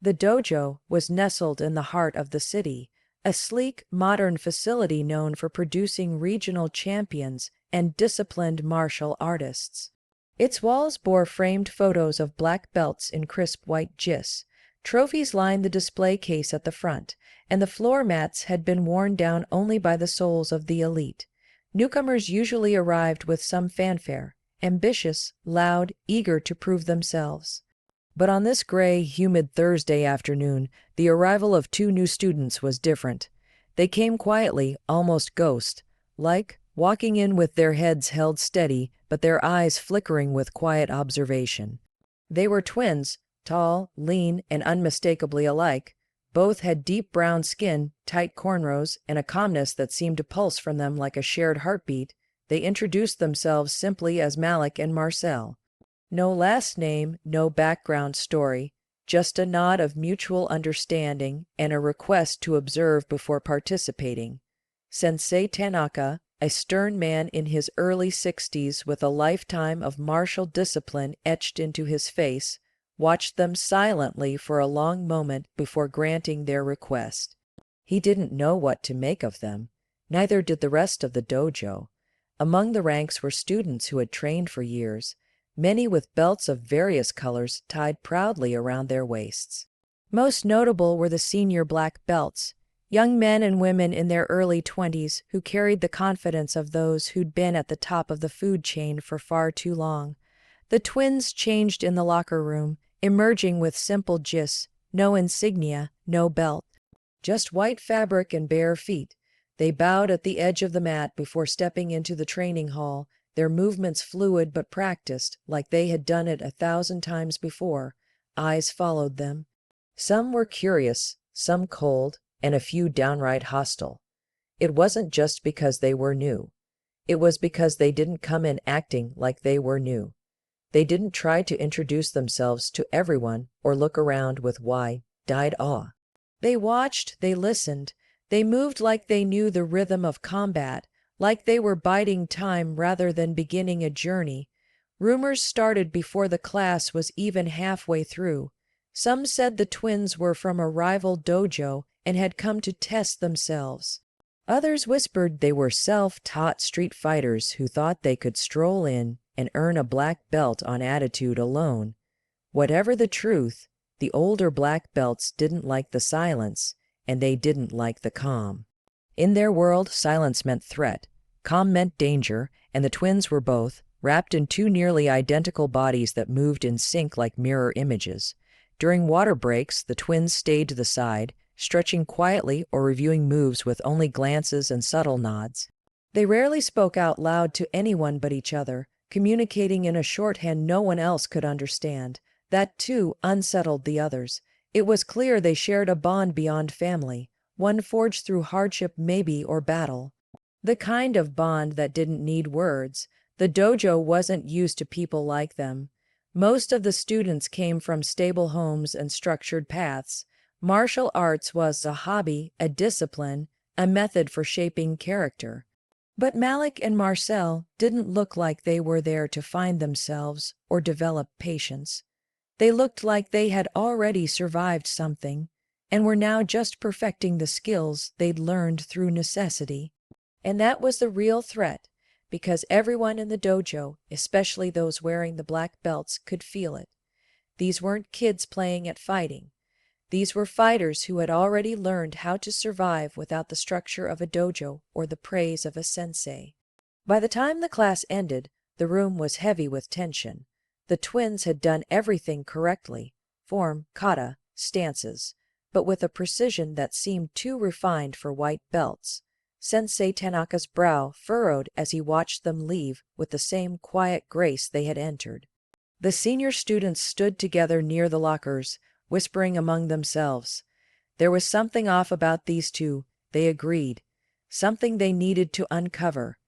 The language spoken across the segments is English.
The dojo was nestled in the heart of the city, a sleek, modern facility known for producing regional champions and disciplined martial artists. Its walls bore framed photos of black belts in crisp white gis. Trophies lined the display case at the front, and the floor mats had been worn down only by the soles of the elite. Newcomers usually arrived with some fanfare, ambitious, loud, eager to prove themselves. But on this gray, humid Thursday afternoon, the arrival of two new students was different. They came quietly, almost ghost-like, walking in with their heads held steady, but their eyes flickering with quiet observation. They were twins, tall, lean, and unmistakably alike. Both had deep brown skin, tight cornrows, and a calmness that seemed to pulse from them like a shared heartbeat. They introduced themselves simply as Malik and Marcel. No last name, no background story, just a nod of mutual understanding and a request to observe before participating. Sensei Tanaka, a stern man in his early 60s with a lifetime of martial discipline etched into his face, watched them silently for a long moment before granting their request. He didn't know what to make of them. Neither did the rest of the dojo. Among the ranks were students who had trained for years, many with belts of various colors tied proudly around their waists. Most notable were the senior black belts, young men and women in their early 20s who carried the confidence of those who'd been at the top of the food chain for far too long. The twins changed in the locker room, emerging with simple gis, no insignia, no belt, just white fabric and bare feet. They bowed at the edge of the mat before stepping into the training hall, their movements fluid but practiced, like they had done it 1,000 times before. Eyes followed them. Some were curious, some cold, and a few downright hostile. It wasn't just because they were new. It was because they didn't come in acting like they were new. They didn't try to introduce themselves to everyone or look around with wide-eyed awe. They watched, they listened, they moved like they knew the rhythm of combat, like they were biding time rather than beginning a journey. Rumors started before the class was even halfway through. Some said the twins were from a rival dojo and had come to test themselves. Others whispered they were self-taught street fighters who thought they could stroll in and earn a black belt on attitude alone. Whatever the truth, the older black belts didn't like the silence, and they didn't like the calm. In their world, silence meant threat, calm meant danger, and the twins were both, wrapped in two nearly identical bodies that moved in sync like mirror images. During water breaks, the twins stayed to the side, stretching quietly or reviewing moves with only glances and subtle nods. They rarely spoke out loud to anyone but each other, communicating in a shorthand no one else could understand. That, too, unsettled the others. It was clear they shared a bond beyond family, one forged through hardship maybe or battle. The kind of bond that didn't need words. The dojo wasn't used to people like them. Most of the students came from stable homes and structured paths. Martial arts was a hobby, a discipline, a method for shaping character. But Malik and Marcel didn't look like they were there to find themselves or develop patience. They looked like they had already survived something and were now just perfecting the skills they'd learned through necessity. And that was the real threat, because everyone in the dojo, especially those wearing the black belts, could feel it. These weren't kids playing at fighting. These were fighters who had already learned how to survive without the structure of a dojo or the praise of a sensei. By the time the class ended, the room was heavy with tension. The twins had done everything correctly, form, kata, stances, but with a precision that seemed too refined for white belts. Sensei Tanaka's brow furrowed as he watched them leave with the same quiet grace they had entered. The senior students stood together near the lockers, whispering among themselves. There was something off about these two, they agreed, something they needed to uncover.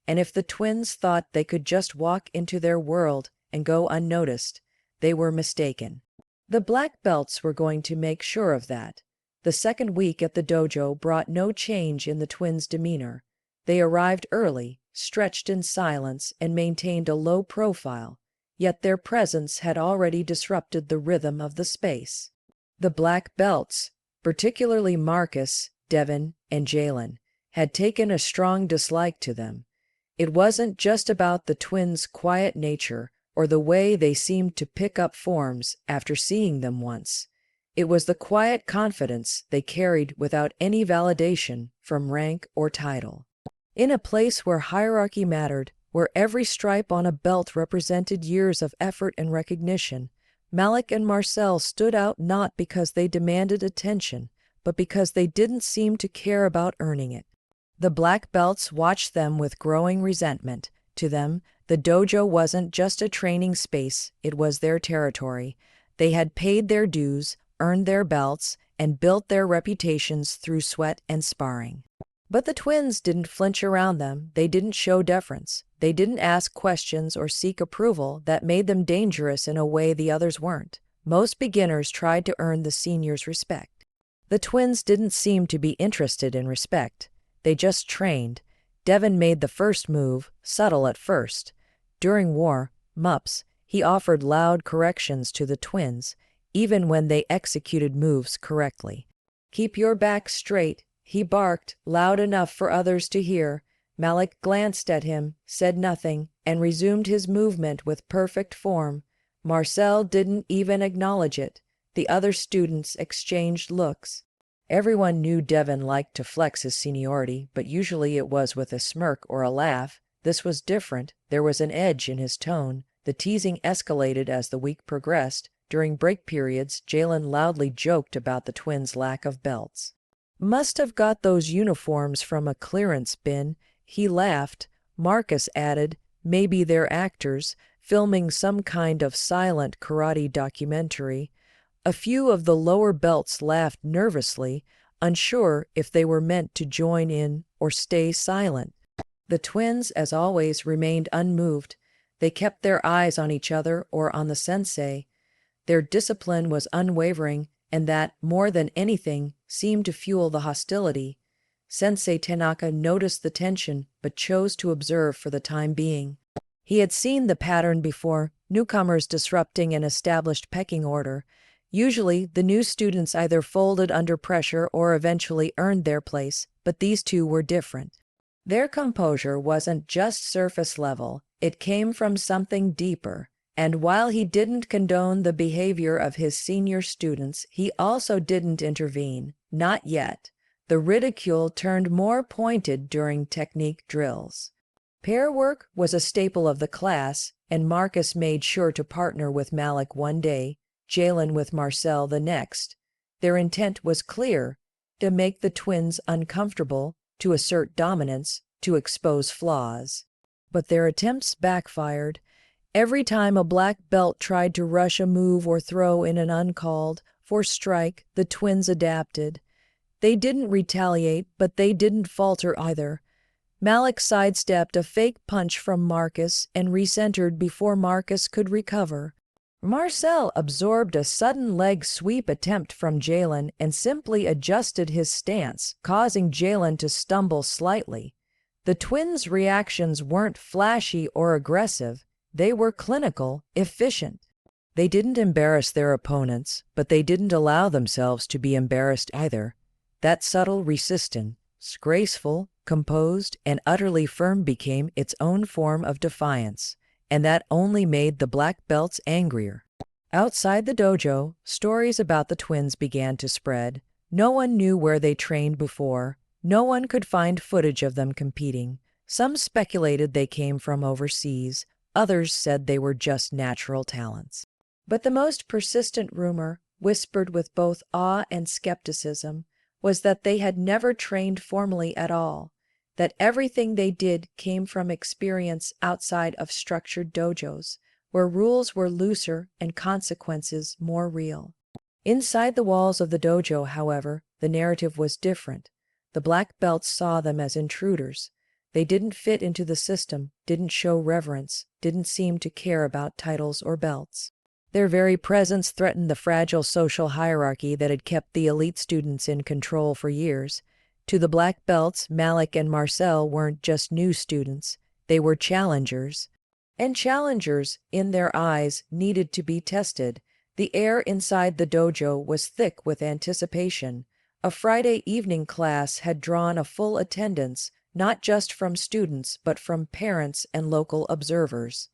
And if the twins thought they could just walk into their world and go unnoticed, they were mistaken. The black belts were going to make sure of that. The second week at the dojo brought no change in the twins' demeanor. They arrived early, stretched in silence, and maintained a low profile, yet their presence had already disrupted the rhythm of the space. The black belts, particularly Marcus, Devin, and Jalen, had taken a strong dislike to them. It wasn't just about the twins' quiet nature or the way they seemed to pick up forms after seeing them once. It was the quiet confidence they carried without any validation from rank or title. In a place where hierarchy mattered, where every stripe on a belt represented years of effort and recognition, Malik and Marcel stood out not because they demanded attention, but because they didn't seem to care about earning it. The black belts watched them with growing resentment. To them, the dojo wasn't just a training space, it was their territory. They had paid their dues, earned their belts, and built their reputations through sweat and sparring. But the twins didn't flinch around them, they didn't show deference, they didn't ask questions or seek approval that made them dangerous in a way the others weren't. Most beginners tried to earn the seniors' respect. The twins didn't seem to be interested in respect. They just trained. Devin made the first move, subtle at first. During war, MUPs, he offered loud corrections to the twins, even when they executed moves correctly. "Keep your back straight," he barked, loud enough for others to hear. Malik glanced at him, said nothing, and resumed his movement with perfect form. Marcel didn't even acknowledge it. The other students exchanged looks. Everyone knew Devin liked to flex his seniority, but usually it was with a smirk or a laugh. This was different. There was an edge in his tone. The teasing escalated as the week progressed. During break periods, Jalen loudly joked about the twins' lack of belts. "Must have got those uniforms from a clearance bin," he laughed. Marcus added, "Maybe they're actors, filming some kind of silent karate documentary." A few of the lower belts laughed nervously, unsure if they were meant to join in or stay silent. The twins, as always, remained unmoved. They kept their eyes on each other or on the sensei. Their discipline was unwavering, and that, more than anything, seemed to fuel the hostility. Sensei Tanaka noticed the tension, but chose to observe for the time being. He had seen the pattern before, newcomers disrupting an established pecking order. Usually, the new students either folded under pressure or eventually earned their place, but these two were different. Their composure wasn't just surface level, it came from something deeper. And while he didn't condone the behavior of his senior students, he also didn't intervene. Not yet. The ridicule turned more pointed during technique drills. Pair work was a staple of the class, and Marcus made sure to partner with Malik one day, Jalen with Marcel the next. Their intent was clear: to make the twins uncomfortable, to assert dominance, to expose flaws. But their attempts backfired. Every time a black belt tried to rush a move or throw in an uncalled for strike, the twins adapted. They didn't retaliate, but they didn't falter either. Malik sidestepped a fake punch from Marcus and recentered before Marcus could recover. Marcel absorbed a sudden leg sweep attempt from Jalen and simply adjusted his stance, causing Jalen to stumble slightly. The twins' reactions weren't flashy or aggressive. They were clinical, efficient. They didn't embarrass their opponents, but they didn't allow themselves to be embarrassed either. That subtle resistance, graceful, composed, and utterly firm, became its own form of defiance, and that only made the black belts angrier. Outside the dojo, stories about the twins began to spread. No one knew where they trained before. No one could find footage of them competing. Some speculated they came from overseas. Others said they were just natural talents. But the most persistent rumor, whispered with both awe and skepticism, was that they had never trained formally at all, that everything they did came from experience outside of structured dojos, where rules were looser and consequences more real. Inside the walls of the dojo, however, the narrative was different. The black belts saw them as intruders. They didn't fit into the system, didn't show reverence, didn't seem to care about titles or belts. Their very presence threatened the fragile social hierarchy that had kept the elite students in control for years. To the black belts, Malik and Marcel weren't just new students, they were challengers. And challengers, in their eyes, needed to be tested. The air inside the dojo was thick with anticipation. A Friday evening class had drawn a full attendance, not just from students but from parents and local observers.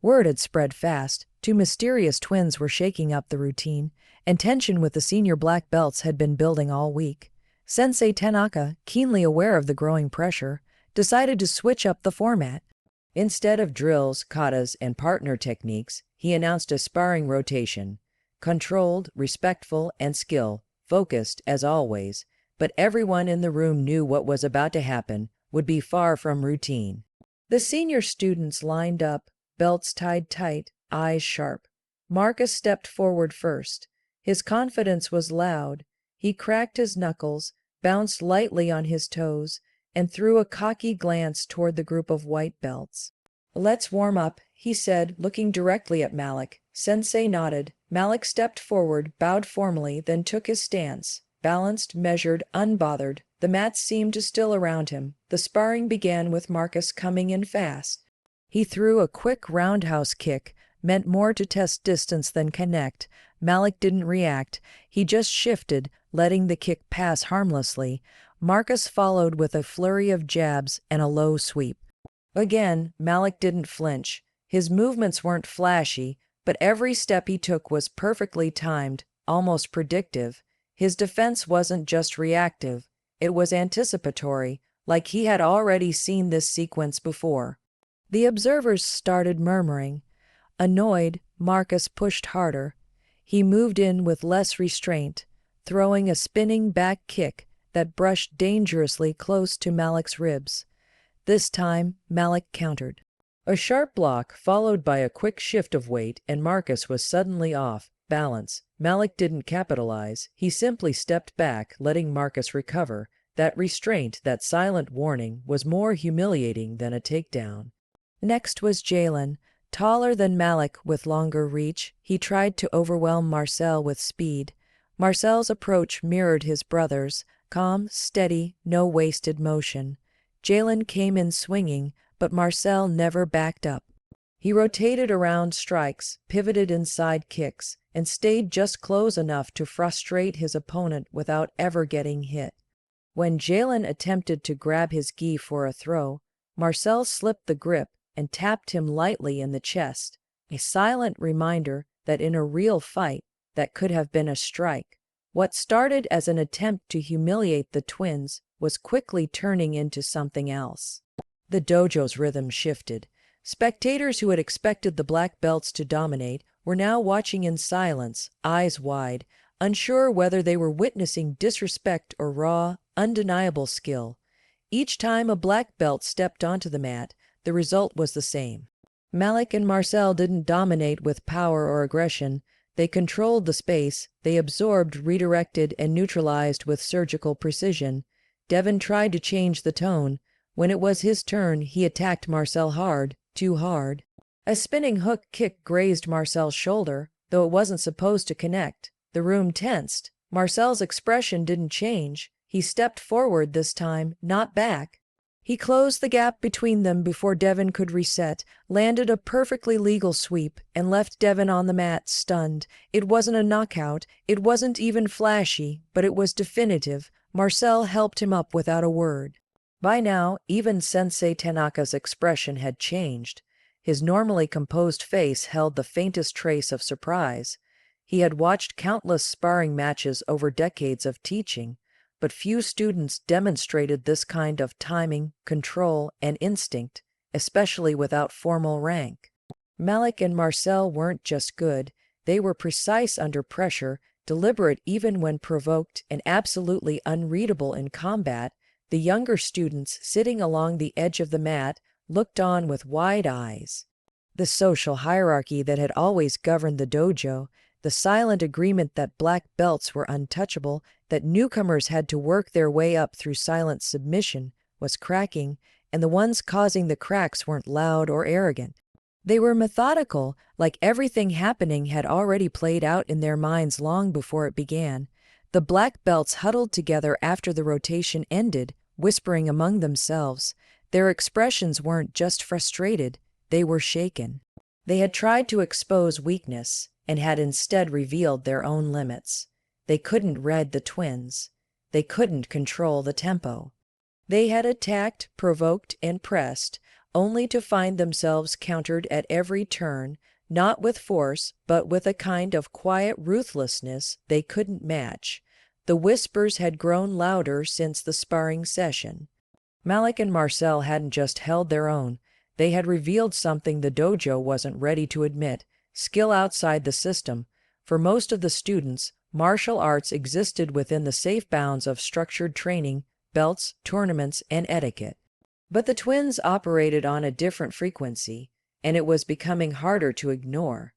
Word had spread fast. Two mysterious twins were shaking up the routine, and tension with the senior black belts had been building all week. Sensei Tanaka, keenly aware of the growing pressure, decided to switch up the format. Instead of drills, katas, and partner techniques, he announced a sparring rotation. Controlled, respectful, and skill-focused as always, but everyone in the room knew what was about to happen would be far from routine. The senior students lined up, belts tied tight, eyes sharp. Marcus stepped forward first. His confidence was loud. He cracked his knuckles, bounced lightly on his toes, and threw a cocky glance toward the group of white belts. "Let's warm up," he said, looking directly at Malik. Sensei nodded. Malik stepped forward, bowed formally, then took his stance. Balanced, measured, unbothered. The mats seemed to still around him. The sparring began with Marcus coming in fast. He threw a quick roundhouse kick, meant more to test distance than connect. Malik didn't react. He just shifted, letting the kick pass harmlessly. Marcus followed with a flurry of jabs and a low sweep. Again, Malik didn't flinch. His movements weren't flashy, but every step he took was perfectly timed, almost predictive. His defense wasn't just reactive, it was anticipatory, like he had already seen this sequence before. The observers started murmuring. Annoyed, Marcus pushed harder. He moved in with less restraint, throwing a spinning back kick that brushed dangerously close to Malik's ribs. This time, Malik countered. A sharp block, followed by a quick shift of weight, and Marcus was suddenly off balance. Malik didn't capitalize. He simply stepped back, letting Marcus recover. That restraint, that silent warning, was more humiliating than a takedown. Next was Jalen. Taller than Malik with longer reach, he tried to overwhelm Marcel with speed. Marcel's approach mirrored his brother's, calm, steady, no wasted motion. Jalen came in swinging, but Marcel never backed up. He rotated around strikes, pivoted inside kicks, and stayed just close enough to frustrate his opponent without ever getting hit. When Jalen attempted to grab his gi for a throw, Marcel slipped the grip and tapped him lightly in the chest, a silent reminder that in a real fight, that could have been a strike. What started as an attempt to humiliate the twins was quickly turning into something else. The dojo's rhythm shifted. Spectators who had expected the black belts to dominate were now watching in silence, eyes wide, unsure whether they were witnessing disrespect or raw, undeniable skill. Each time a black belt stepped onto the mat, the result was the same. Malik and Marcel didn't dominate with power or aggression. They controlled the space, they absorbed, redirected, and neutralized with surgical precision. Devin tried to change the tone. When it was his turn, he attacked Marcel hard, too hard. A spinning hook kick grazed Marcel's shoulder, though it wasn't supposed to connect. The room tensed. Marcel's expression didn't change. He stepped forward this time, not back. He closed the gap between them before Devin could reset, landed a perfectly legal sweep, and left Devin on the mat, stunned. It wasn't a knockout, it wasn't even flashy, but it was definitive. Marcel helped him up without a word. By now, even Sensei Tanaka's expression had changed. His normally composed face held the faintest trace of surprise. He had watched countless sparring matches over decades of teaching, but few students demonstrated this kind of timing, control, and instinct, especially without formal rank. Malik and Marcel weren't just good, they were precise under pressure, deliberate even when provoked, and absolutely unreadable in combat. The younger students, sitting along the edge of the mat, looked on with wide eyes. The social hierarchy that had always governed the dojo, the silent agreement that black belts were untouchable, that newcomers had to work their way up through silent submission, was cracking, and the ones causing the cracks weren't loud or arrogant. They were methodical, like everything happening had already played out in their minds long before it began. The black belts huddled together after the rotation ended, whispering among themselves. Their expressions weren't just frustrated, they were shaken. They had tried to expose weakness. and had instead revealed their own limits. They couldn't read the twins. They couldn't control the tempo. They had attacked, provoked, and pressed, only to find themselves countered at every turn, not with force, but with a kind of quiet ruthlessness they couldn't match. The whispers had grown louder since the sparring session. Malik and Marcel hadn't just held their own. They had revealed something the dojo wasn't ready to admit: skill outside the system. For most of the students, martial arts existed within the safe bounds of structured training, belts, tournaments, and etiquette. But the twins operated on a different frequency, and it was becoming harder to ignore.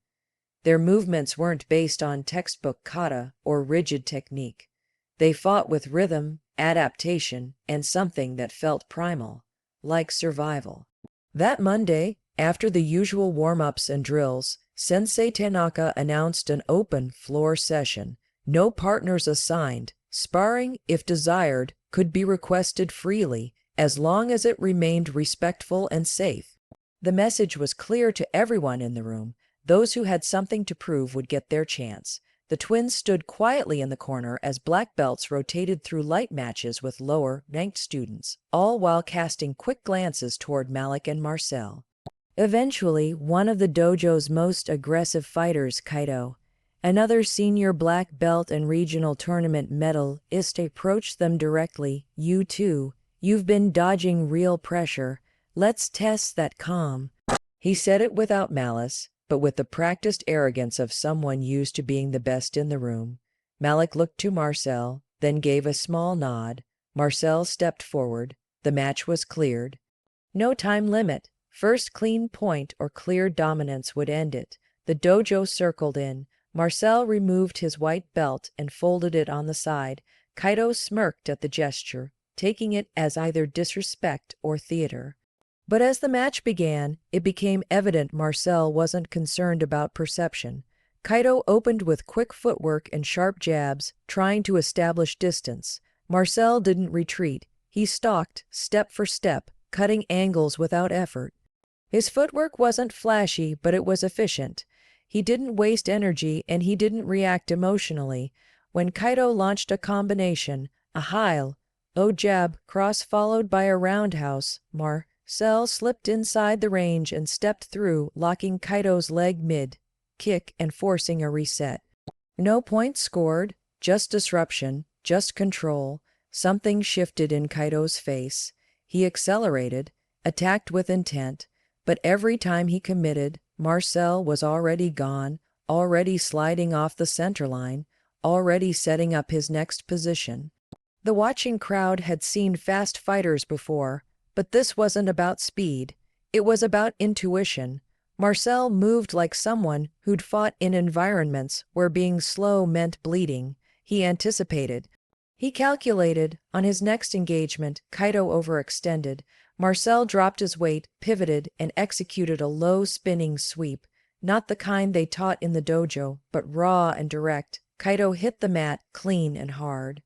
Their movements weren't based on textbook kata or rigid technique. They fought with rhythm, adaptation, and something that felt primal, like survival. That Monday, after the usual warm-ups and drills, Sensei Tanaka announced an open floor session. No partners assigned. Sparring, if desired, could be requested freely, as long as it remained respectful and safe. The message was clear to everyone in the room. Those who had something to prove would get their chance. The twins stood quietly in the corner as black belts rotated through light matches with lower-ranked students, all while casting quick glances toward Malik and Marcel. Eventually, one of the dojo's most aggressive fighters, Kaito, another senior black belt and regional tournament medalist, approached them directly. "You two, you've been dodging real pressure. Let's test that calm." He said it without malice, but with the practiced arrogance of someone used to being the best in the room. Malik looked to Marcel, then gave a small nod. Marcel stepped forward. The match was cleared. No time limit. First clean point or clear dominance would end it. The dojo circled in. Marcel removed his white belt and folded it on the side. Kaito smirked at the gesture, taking it as either disrespect or theater. But as the match began, it became evident Marcel wasn't concerned about perception. Kaito opened with quick footwork and sharp jabs, trying to establish distance. Marcel didn't retreat. He stalked, step for step, cutting angles without effort. His footwork wasn't flashy, but it was efficient. He didn't waste energy, and he didn't react emotionally. When Kaito launched a combination, a high-low jab cross followed by a roundhouse, Marcel slipped inside the range and stepped through, locking Kaito's leg mid-kick and forcing a reset. No points scored, just disruption, just control. Something shifted in Kaito's face. He accelerated, attacked with intent, but every time he committed, Marcel was already gone, already sliding off the center line, already setting up his next position. The watching crowd had seen fast fighters before, but this wasn't about speed. It was about intuition. Marcel moved like someone who'd fought in environments where being slow meant bleeding. He anticipated. He calculated. On his next engagement, Kaito overextended. Marcel dropped his weight, pivoted, and executed a low spinning sweep. Not the kind they taught in the dojo, but raw and direct. Kaito hit the mat clean and hard.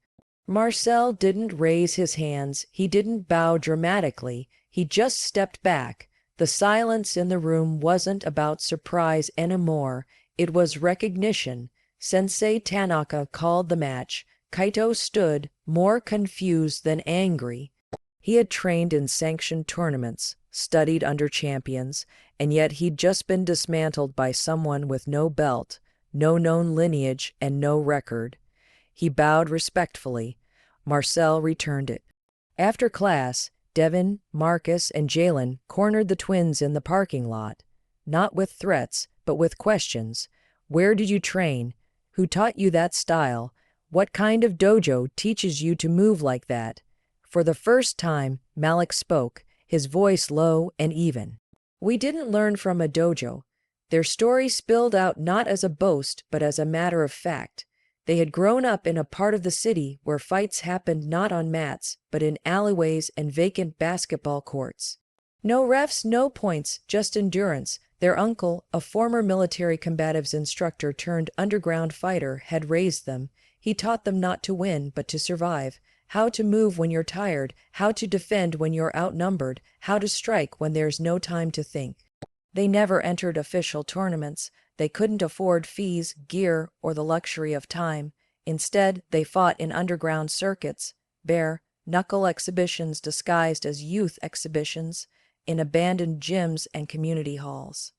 Marcel didn't raise his hands. He didn't bow dramatically. He just stepped back. The silence in the room wasn't about surprise anymore. It was recognition. Sensei Tanaka called the match. Kaito stood, more confused than angry. He had trained in sanctioned tournaments, studied under champions, and yet he'd just been dismantled by someone with no belt, no known lineage, and no record. He bowed respectfully. Marcel returned it. After class, Devin, Marcus, and Jalen cornered the twins in the parking lot. Not with threats, but with questions. Where did you train? Who taught you that style? What kind of dojo teaches you to move like that? For the first time, Malik spoke, his voice low and even. We didn't learn from a dojo. Their story spilled out not as a boast, but as a matter of fact. They had grown up in a part of the city where fights happened not on mats, but in alleyways and vacant basketball courts. No refs, no points, just endurance. Their uncle, a former military combatives instructor turned underground fighter, had raised them. He taught them not to win, but to survive. How to move when you're tired, how to defend when you're outnumbered, how to strike when there's no time to think. They never entered official tournaments. They couldn't afford fees, gear, or the luxury of time. Instead, they fought in underground circuits, bare-knuckle exhibitions disguised as youth exhibitions, in abandoned gyms and community halls.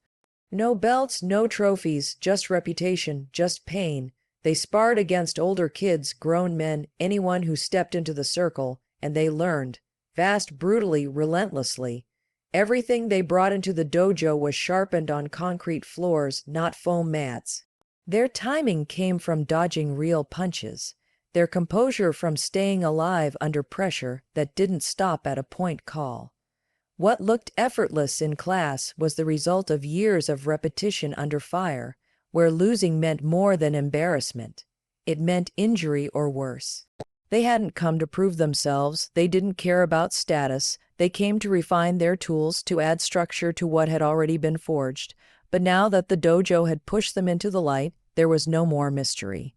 No belts, no trophies, just reputation, just pain. They sparred against older kids, grown men, anyone who stepped into the circle, and they learned, fast, brutally, relentlessly. Everything they brought into the dojo was sharpened on concrete floors, not foam mats. Their timing came from dodging real punches, their composure from staying alive under pressure that didn't stop at a point call. What looked effortless in class was the result of years of repetition under fire, where losing meant more than embarrassment. It meant injury or worse. They hadn't come to prove themselves, they didn't care about status, they came to refine their tools, to add structure to what had already been forged. But now that the dojo had pushed them into the light, there was no more mystery.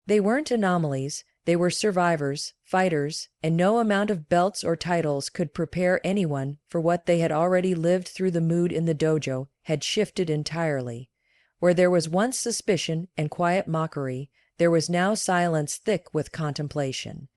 They weren't anomalies, they were survivors, fighters, and no amount of belts or titles could prepare anyone for what they had already lived through. The mood in the dojo had shifted entirely. Where there was once suspicion and quiet mockery, there was now silence thick with contemplation.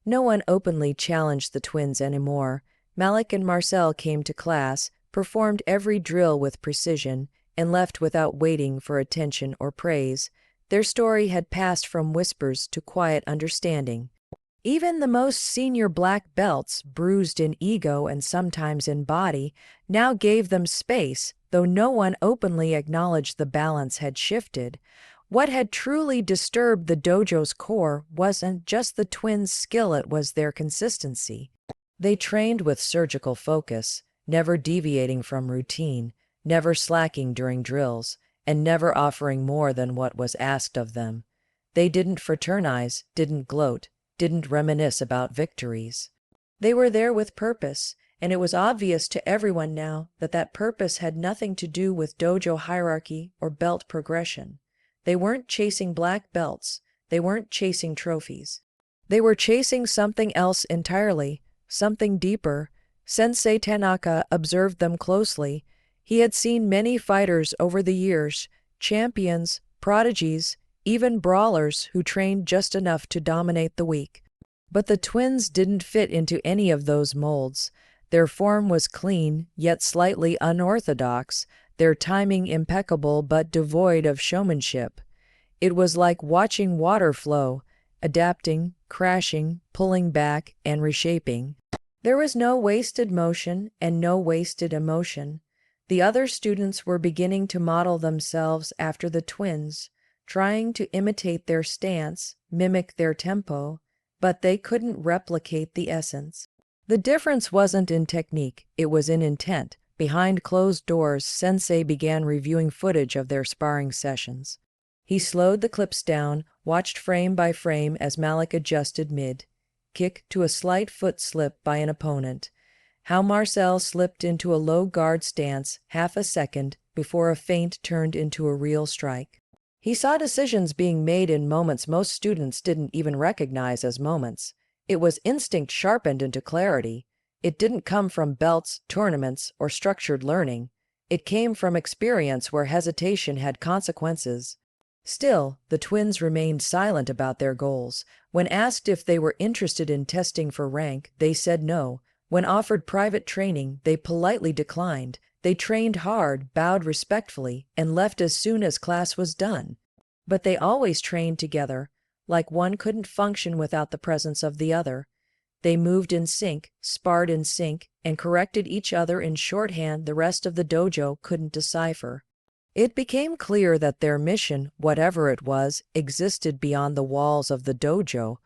No one openly challenged the twins anymore. Malik and Marcel came to class, performed every drill with precision, and left without waiting for attention or praise. Their story had passed from whispers to quiet understanding. Even the most senior black belts, bruised in ego and sometimes in body, now gave them space, though no one openly acknowledged the balance had shifted. What had truly disturbed the dojo's core wasn't just the twins' skill, it was their consistency. They trained with surgical focus, never deviating from routine, never slacking during drills, and never offering more than what was asked of them. They didn't fraternize, didn't gloat, didn't reminisce about victories. They were there with purpose, and it was obvious to everyone now that that purpose had nothing to do with dojo hierarchy or belt progression. They weren't chasing black belts, they weren't chasing trophies. They were chasing something else entirely, something deeper. Sensei Tanaka observed them closely. He had seen many fighters over the years, champions, prodigies, even brawlers who trained just enough to dominate the weak. But the twins didn't fit into any of those molds. Their form was clean, yet slightly unorthodox, their timing impeccable but devoid of showmanship. It was like watching water flow, adapting, crashing, pulling back, and reshaping. There was no wasted motion and no wasted emotion. The other students were beginning to model themselves after the twins, trying to imitate their stance, mimic their tempo, but they couldn't replicate the essence. The difference wasn't in technique, it was in intent. Behind closed doors, Sensei began reviewing footage of their sparring sessions. He slowed the clips down, watched frame by frame as Malik adjusted mid-kick to a slight foot slip by an opponent, how Marcel slipped into a low guard stance half a second before a feint turned into a real strike. He saw decisions being made in moments most students didn't even recognize as moments. It was instinct sharpened into clarity. It didn't come from belts, tournaments, or structured learning. It came from experience where hesitation had consequences. Still, the twins remained silent about their goals. When asked if they were interested in testing for rank, they said no. When offered private training, they politely declined. They trained hard, bowed respectfully, and left as soon as class was done. But they always trained together, like one couldn't function without the presence of the other. They moved in sync, sparred in sync, and corrected each other in shorthand the rest of the dojo couldn't decipher. It became clear that their mission, whatever it was, existed beyond the walls of the dojo.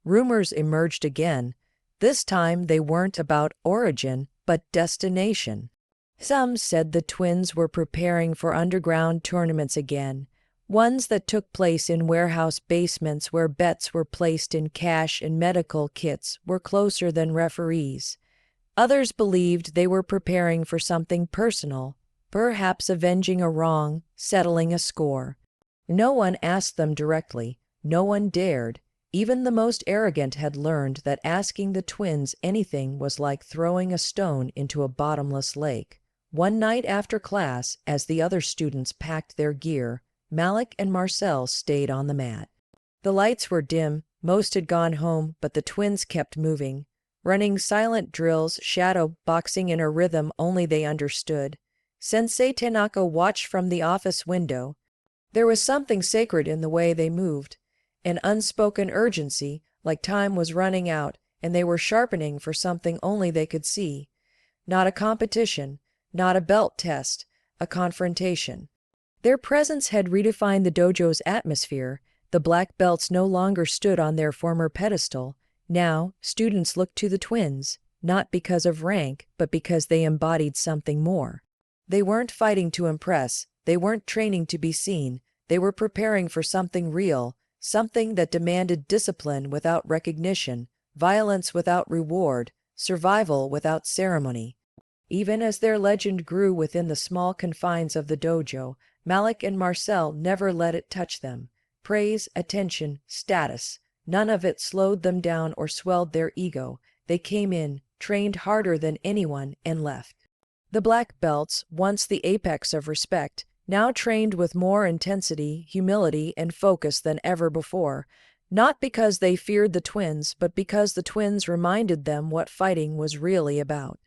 Rumors emerged again. This time they weren't about origin, but destination. Some said the twins were preparing for underground tournaments again, ones that took place in warehouse basements where bets were placed in cash and medical kits were closer than referees. Others believed they were preparing for something personal, perhaps avenging a wrong, settling a score. No one asked them directly, no one dared. Even the most arrogant had learned that asking the twins anything was like throwing a stone into a bottomless lake. One night after class, as the other students packed their gear, Malik and Marcel stayed on the mat. The lights were dim, most had gone home, but the twins kept moving, running silent drills, shadow boxing in a rhythm only they understood. Sensei Tanaka watched from the office window. There was something sacred in the way they moved, an unspoken urgency, like time was running out and they were sharpening for something only they could see. Not a competition, not a belt test, a confrontation. Their presence had redefined the dojo's atmosphere. The black belts no longer stood on their former pedestal. Now, students looked to the twins, not because of rank, but because they embodied something more. They weren't fighting to impress, they weren't training to be seen, they were preparing for something real, something that demanded discipline without recognition, violence without reward, survival without ceremony. Even as their legend grew within the small confines of the dojo, Malik and Marcel never let it touch them. Praise, attention, status, none of it slowed them down or swelled their ego. They came in, trained harder than anyone, and left. The black belts, once the apex of respect, now trained with more intensity, humility, and focus than ever before, not because they feared the twins, but because the twins reminded them what fighting was really about.